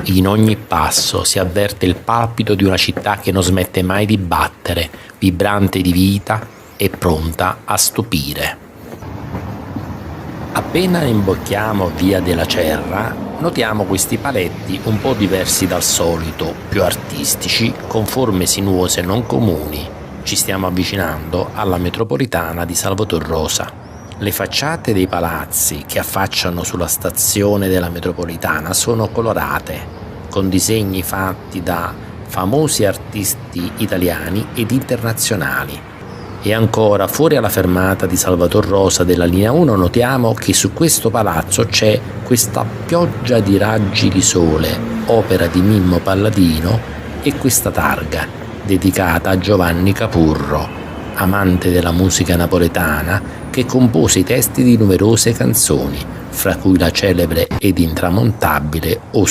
In ogni passo si avverte il palpito di una città che non smette mai di battere, vibrante di vita e pronta a stupire. Appena imbocchiamo via della Cerra, notiamo questi paletti un po' diversi dal solito, più artistici, con forme sinuose non comuni. Ci stiamo avvicinando alla metropolitana di Salvator Rosa. Le facciate dei palazzi che affacciano sulla stazione della metropolitana sono colorate, con disegni fatti da famosi artisti italiani ed internazionali. E ancora, fuori alla fermata di Salvator Rosa della linea 1 notiamo che su questo palazzo c'è questa pioggia di raggi di sole, opera di Mimmo Palladino, e questa targa dedicata a Giovanni Capurro, amante della musica napoletana, che compose i testi di numerose canzoni, fra cui la celebre ed intramontabile O